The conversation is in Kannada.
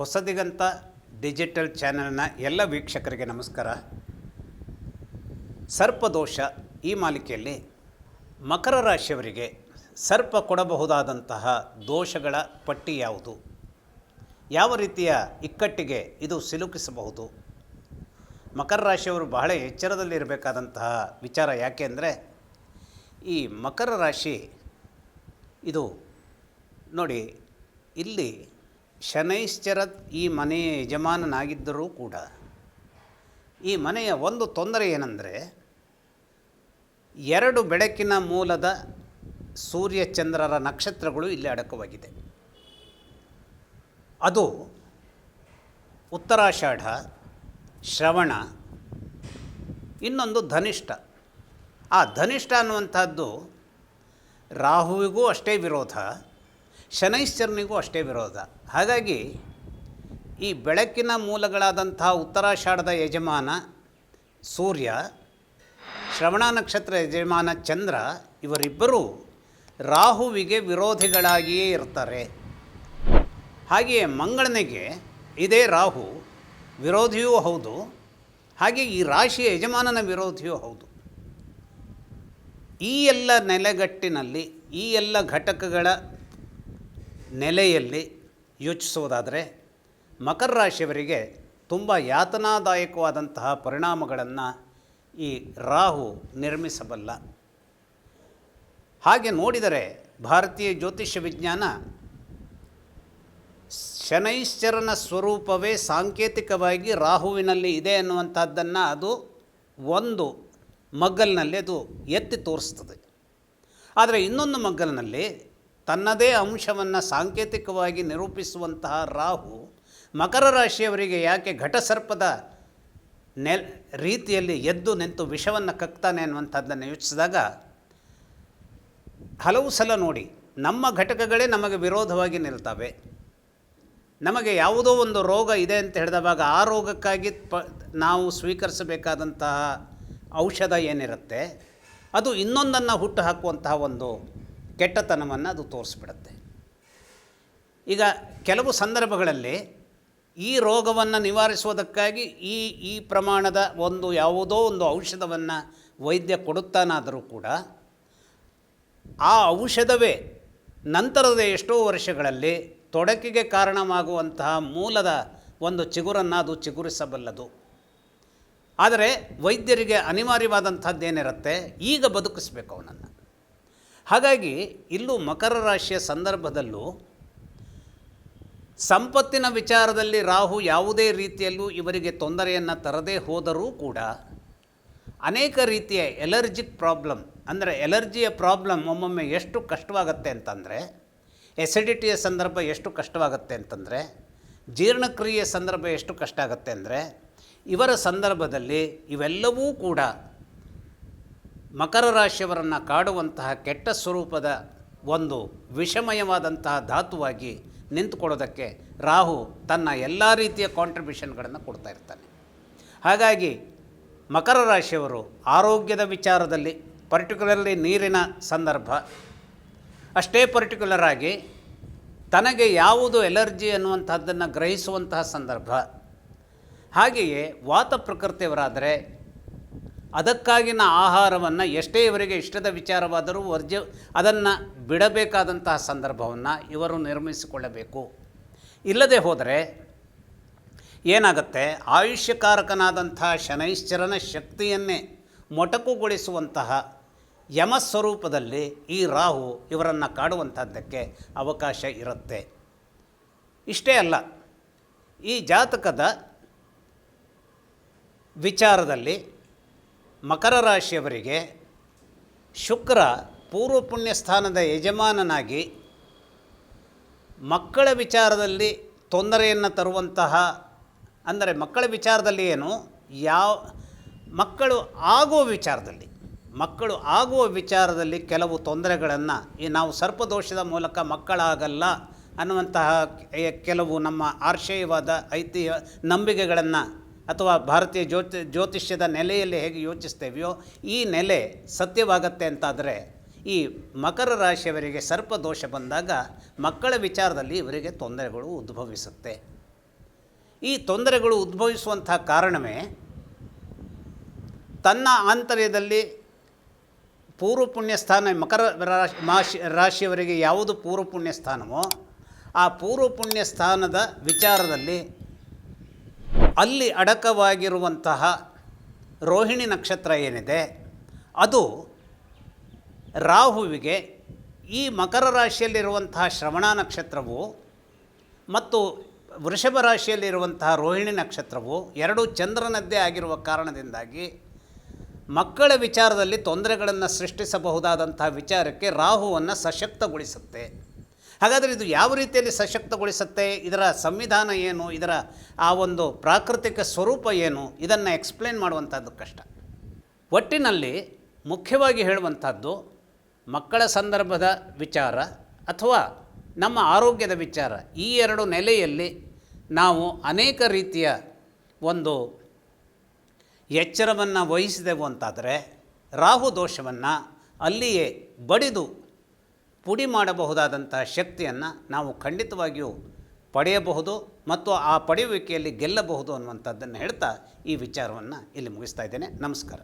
ಹೊಸದಿಗಂತ ಡಿಜಿಟಲ್ ಚಾನೆಲ್ನ ಎಲ್ಲ ವೀಕ್ಷಕರಿಗೆ ನಮಸ್ಕಾರ. ಸರ್ಪದೋಷ ಈ ಮಾಲಿಕೆಯಲ್ಲಿ ಮಕರ ರಾಶಿಯವರಿಗೆ ಸರ್ಪ ಕೊಡಬಹುದಾದಂತಹ ದೋಷಗಳ ಪಟ್ಟಿ ಯಾವುದು, ಯಾವ ರೀತಿಯ ಇಕ್ಕಟ್ಟಿಗೆ ಇದು ಸಿಲುಕಿಸಬಹುದು. ಮಕರ ರಾಶಿಯವರು ಬಹಳ ಎಚ್ಚರದಲ್ಲಿರಬೇಕಾದಂತಹ ವಿಚಾರ. ಯಾಕೆ ಅಂದರೆ ಈ ಮಕರ ರಾಶಿ ಇದು ನೋಡಿ, ಇಲ್ಲಿ ಶನೈಶ್ಚರ ಈ ಮನೆಯ ಯಜಮಾನನಾಗಿದ್ದರೂ ಕೂಡ ಈ ಮನೆಯ ಒಂದು ತೊಂದರೆ ಏನೆಂದರೆ, ಎರಡು ಬೆಳಕಿನ ಮೂಲದ ಸೂರ್ಯ ಚಂದ್ರರ ನಕ್ಷತ್ರಗಳು ಇಲ್ಲಿ ಅಡಕವಾಗಿದೆ. ಅದು ಉತ್ತರಾಷಾಢ, ಶ್ರವಣ, ಇನ್ನೊಂದು ಧನಿಷ್ಠ. ಆ ಧನಿಷ್ಠ ಅನ್ನುವಂಥದ್ದು ರಾಹುವಿಗೂ ಅಷ್ಟೇ ವಿರೋಧ, ಶನೈಶ್ಚರನಿಗೂ ಅಷ್ಟೇ ವಿರೋಧ. ಹಾಗಾಗಿ ಈ ಬೆಳಕಿನ ಮೂಲಗಳಾದಂತಹ ಉತ್ತರಾಷಾಢದ ಯಜಮಾನ ಸೂರ್ಯ, ಶ್ರವಣ ನಕ್ಷತ್ರ ಯಜಮಾನ ಚಂದ್ರ, ಇವರಿಬ್ಬರೂ ರಾಹುವಿಗೆ ವಿರೋಧಿಗಳಾಗಿಯೇ ಇರ್ತಾರೆ. ಹಾಗೆಯೇ ಮಂಗಳನಿಗೆ ಇದೇ ರಾಹು ವಿರೋಧಿಯೂ ಹೌದು, ಹಾಗೆ ಈ ರಾಶಿಯ ಯಜಮಾನನ ವಿರೋಧಿಯೂ ಹೌದು. ಈ ಎಲ್ಲ ನೆಲೆಗಟ್ಟಿನಲ್ಲಿ, ಈ ಎಲ್ಲ ಘಟಕಗಳ ನೆಲೆಯಲ್ಲಿ ಯೋಚಿಸುವುದಾದರೆ ಮಕರ ರಾಶಿಯವರಿಗೆ ತುಂಬ ಯಾತನಾದಾಯಕವಾದಂತಹ ಪರಿಣಾಮಗಳನ್ನು ಈ ರಾಹು ನಿರ್ಮಿಸಬಲ್ಲ. ಹಾಗೆ ನೋಡಿದರೆ ಭಾರತೀಯ ಜ್ಯೋತಿಷ್ಯ ವಿಜ್ಞಾನ ಶನೈಶ್ಚರನ ಸ್ವರೂಪವೇ ಸಾಂಕೇತಿಕವಾಗಿ ರಾಹುವಿನಲ್ಲಿ ಇದೆ ಅನ್ನುವಂಥದ್ದನ್ನು ಅದು ಒಂದು ಮಗ್ಗಲಿನಲ್ಲಿ ಅದು ಎತ್ತಿ ತೋರಿಸ್ತದೆ. ಆದರೆ ಇನ್ನೊಂದು ಮಗ್ಗಲಿನಲ್ಲಿ ತನ್ನದೇ ಅಂಶವನ್ನು ಸಾಂಕೇತಿಕವಾಗಿ ನಿರೂಪಿಸುವಂತಹ ರಾಹು ಮಕರ ರಾಶಿಯವರಿಗೆ ಯಾಕೆ ಘಟಸರ್ಪದ ರೀತಿಯಲ್ಲಿ ಎದ್ದು ನಿಂತು ವಿಷವನ್ನು ಕಕ್ತಾನೆ ಅನ್ನುವಂಥದ್ದನ್ನು ಯೋಚಿಸಿದಾಗ ಹಲವು ಸಲ ನೋಡಿ, ನಮ್ಮ ಘಟಕಗಳೇ ನಮಗೆ ವಿರೋಧವಾಗಿ ನಿಲ್ತವೆ. ನಮಗೆ ಯಾವುದೋ ಒಂದು ರೋಗ ಇದೆ ಅಂತ ಹೇಳಿದವಾಗ ಆ ರೋಗಕ್ಕಾಗಿ ನಾವು ಸ್ವೀಕರಿಸಬೇಕಾದಂತಹ ಔಷಧ ಏನಿರುತ್ತೆ ಅದು ಇನ್ನೊಂದನ್ನು ಹುಟ್ಟು ಹಾಕುವಂತಹ ಒಂದು ಕೆಟ್ಟತನವನ್ನು ಅದು ತೋರಿಸ್ಬಿಡುತ್ತೆ. ಈಗ ಕೆಲವು ಸಂದರ್ಭಗಳಲ್ಲಿ ಈ ರೋಗವನ್ನು ನಿವಾರಿಸುವುದಕ್ಕಾಗಿ ಈ ಪ್ರಮಾಣದ ಯಾವುದೋ ಒಂದು ಔಷಧವನ್ನು ವೈದ್ಯ ಕೊಡುತ್ತಾನಾದರೂ ಕೂಡ ಆ ಔಷಧವೇ ನಂತರದ ಎಷ್ಟೋ ವರ್ಷಗಳಲ್ಲಿ ತೊಡಕಿಗೆ ಕಾರಣವಾಗುವಂತಹ ಮೂಲದ ಒಂದು ಚಿಗುರನ್ನು ಅದು ಚಿಗುರಿಸಬಲ್ಲದು. ಆದರೆ ವೈದ್ಯರಿಗೆ ಅನಿವಾರ್ಯವಾದಂಥದ್ದೇನಿರುತ್ತೆ, ಈಗ ಬದುಕಿಸ್ಬೇಕು ಅವನನ್ನು. ಹಾಗಾಗಿ ಇಲ್ಲೂ ಮಕರ ರಾಶಿಯ ಸಂದರ್ಭದಲ್ಲೂ ಸಂಪತ್ತಿನ ವಿಚಾರದಲ್ಲಿ ರಾಹು ಯಾವುದೇ ರೀತಿಯಲ್ಲೂ ಇವರಿಗೆ ತೊಂದರೆಯನ್ನು ತರದೇ ಹೋದರೂ ಕೂಡ ಅನೇಕ ರೀತಿಯ ಎಲರ್ಜಿಕ್ ಪ್ರಾಬ್ಲಮ್, ಅಂದರೆ ಎಲರ್ಜಿಯ ಪ್ರಾಬ್ಲಮ್ ಒಮ್ಮೊಮ್ಮೆ ಎಷ್ಟು ಕಷ್ಟವಾಗುತ್ತೆ ಅಂತಂದರೆ, ಎಸಿಡಿಟಿಯ ಸಂದರ್ಭ ಎಷ್ಟು ಕಷ್ಟವಾಗುತ್ತೆ ಅಂತಂದರೆ, ಜೀರ್ಣಕ್ರಿಯೆಯ ಸಂದರ್ಭ ಎಷ್ಟು ಕಷ್ಟ ಆಗುತ್ತೆ ಅಂದರೆ, ಇವರ ಸಂದರ್ಭದಲ್ಲಿ ಇವೆಲ್ಲವೂ ಕೂಡ ಮಕರ ರಾಶಿಯವರನ್ನು ಕಾಡುವಂತಹ ಕೆಟ್ಟ ಸ್ವರೂಪದ ಒಂದು ವಿಷಮಯವಾದಂತಹ ಧಾತುವಾಗಿ ನಿಂತುಕೊಳ್ಳೋದಕ್ಕೆ ರಾಹು ತನ್ನ ಎಲ್ಲ ರೀತಿಯ ಕಾಂಟ್ರಿಬ್ಯೂಷನ್ಗಳನ್ನು ಕೊಡ್ತಾ ಇರ್ತಾನೆ. ಹಾಗಾಗಿ ಮಕರ ರಾಶಿಯವರು ಆರೋಗ್ಯದ ವಿಚಾರದಲ್ಲಿ, ಪರ್ಟಿಕ್ಯುಲರ್ಲಿ ನೀರಿನ ಸಂದರ್ಭ, ಅಷ್ಟೇ ಪರ್ಟಿಕ್ಯುಲರ್ ಆಗಿ ತನಗೆ ಯಾವುದು ಎಲರ್ಜಿ ಅನ್ನುವಂಥದ್ದನ್ನು ಗ್ರಹಿಸುವಂತಹ ಸಂದರ್ಭ, ಹಾಗೆಯೇ ವಾತ ಪ್ರಕೃತಿಯವರಾದರೆ ಅದಕ್ಕಾಗಿನ ಆಹಾರವನ್ನು ಎಷ್ಟೇ ಇವರಿಗೆ ಇಷ್ಟದ ವಿಚಾರವಾದರೂ ಅದನ್ನು ಬಿಡಬೇಕಾದಂತಹ ಸಂದರ್ಭವನ್ನು ಇವರು ನಿರ್ಮಿಸಿಕೊಳ್ಳಬೇಕು. ಇಲ್ಲದೆ ಹೋದರೆ ಏನಾಗುತ್ತೆ, ಆಯುಷ್ಯಕಾರಕನಾದಂತಹ ಶನೈಶ್ಚರನ ಶಕ್ತಿಯನ್ನೇ ಮೊಟಕುಗೊಳಿಸುವಂತಹ ಯಮಸ್ವರೂಪದಲ್ಲಿ ಈ ರಾಹು ಇವರನ್ನು ಕಾಡುವಂಥದ್ದಕ್ಕೆ ಅವಕಾಶ ಇರುತ್ತೆ. ಇಷ್ಟೇ ಅಲ್ಲ, ಈ ಜಾತಕದ ವಿಚಾರದಲ್ಲಿ ಮಕರ ರಾಶಿಯವರಿಗೆ ಶುಕ್ರ ಪೂರ್ವ ಪುಣ್ಯ ಸ್ಥಾನದ ಯಜಮಾನನಾಗಿ ಮಕ್ಕಳ ವಿಚಾರದಲ್ಲಿ ತೊಂದರೆಯನ್ನು ತರುವಂತಹ, ಅಂದರೆ ಮಕ್ಕಳ ವಿಚಾರದಲ್ಲಿ ಏನು, ಮಕ್ಕಳು ಆಗುವ ವಿಚಾರದಲ್ಲಿ ಕೆಲವು ತೊಂದರೆಗಳನ್ನು ನಾವು ಸರ್ಪದೋಷದ ಮೂಲಕ ಮಕ್ಕಳಾಗಲ್ಲ ಅನ್ನುವಂತಹ ಕೆಲವು ನಮ್ಮ ಆರ್ಷೇಯವಾದ ನಂಬಿಕೆಗಳನ್ನು ಅಥವಾ ಭಾರತೀಯ ಜ್ಯೋತಿಷ್ಯದ ನೆಲೆಯಲ್ಲಿ ಹೇಗೆ ಯೋಚಿಸ್ತೇವೆಯೋ ಈ ನೆಲೆ ಸತ್ಯವಾಗತ್ತೆ ಅಂತಾದರೆ ಈ ಮಕರ ರಾಶಿಯವರಿಗೆ ಸರ್ಪದೋಷ ಬಂದಾಗ ಮಕ್ಕಳ ವಿಚಾರದಲ್ಲಿ ಇವರಿಗೆ ತೊಂದರೆಗಳು ಉದ್ಭವಿಸುತ್ತೆ. ಈ ತೊಂದರೆಗಳು ಉದ್ಭವಿಸುವಂಥ ಕಾರಣವೇ ತನ್ನ ಆಂತರ್ಯದಲ್ಲಿ ಪೂರ್ವ ಪುಣ್ಯ ಸ್ಥಾನ ಮಕರ ರಾಶಿಯವರಿಗೆ ಯಾವುದು ಪೂರ್ವ ಪುಣ್ಯ ಸ್ಥಾನವೋ ಆ ಪೂರ್ವ ಪುಣ್ಯ ಸ್ಥಾನದ ವಿಚಾರದಲ್ಲಿ ಅಲ್ಲಿ ಅಡಕವಾಗಿರುವಂತಹ ರೋಹಿಣಿ ನಕ್ಷತ್ರ ಏನಿದೆ ಅದು ರಾಹುವಿಗೆ ಈ ಮಕರ ರಾಶಿಯಲ್ಲಿರುವಂತಹ ಶ್ರವಣ ನಕ್ಷತ್ರವು ಮತ್ತು ವೃಷಭ ರಾಶಿಯಲ್ಲಿರುವಂತಹ ರೋಹಿಣಿ ನಕ್ಷತ್ರವು ಎರಡೂ ಚಂದ್ರನದ್ದೇ ಆಗಿರುವ ಕಾರಣದಿಂದಾಗಿ ಮಕ್ಕಳ ವಿಚಾರದಲ್ಲಿ ತೊಂದರೆಗಳನ್ನು ಸೃಷ್ಟಿಸಬಹುದಾದಂತಹ ವಿಚಾರಕ್ಕೆ ರಾಹುವನ್ನು ಸಶಕ್ತಗೊಳಿಸುತ್ತೆ. ಹಾಗಾದರೆ ಇದು ಯಾವ ರೀತಿಯಲ್ಲಿ ಸಶಕ್ತಗೊಳಿಸುತ್ತೆ, ಇದರ ಸಂವಿಧಾನ ಏನು, ಇದರ ಆ ಒಂದು ಪ್ರಾಕೃತಿಕ ಸ್ವರೂಪ ಏನು, ಇದನ್ನು ಎಕ್ಸ್ಪ್ಲೇನ್ ಮಾಡುವಂಥದ್ದು ಕಷ್ಟ. ಒಟ್ಟಿನಲ್ಲಿ ಮುಖ್ಯವಾಗಿ ಹೇಳುವಂಥದ್ದು ಮಕ್ಕಳ ಸಂದರ್ಭದ ವಿಚಾರ ಅಥವಾ ನಮ್ಮ ಆರೋಗ್ಯದ ವಿಚಾರ, ಈ ಎರಡು ನೆಲೆಯಲ್ಲಿ ನಾವು ಅನೇಕ ರೀತಿಯ ಒಂದು ಎಚ್ಚರವನ್ನು ವಹಿಸಿದೆವು ಅಂತಾದರೆ ರಾಹು ದೋಷವನ್ನು ಅಲ್ಲಿಯೇ ಬಡಿದು ಪುಡಿ ಮಾಡಬಹುದಾದಂಥ ಶಕ್ತಿಯನ್ನು ನಾವು ಖಂಡಿತವಾಗಿಯೂ ಪಡೆಯಬಹುದು ಮತ್ತು ಆ ಪಡೆಯುವಿಕೆಯಲ್ಲಿ ಗೆಲ್ಲಬಹುದು ಅನ್ನುವಂಥದ್ದನ್ನು ಹೇಳ್ತಾ ಈ ವಿಚಾರವನ್ನು ಇಲ್ಲಿ ಮುಗಿಸ್ತಾ ಇದ್ದೇನೆ. ನಮಸ್ಕಾರ.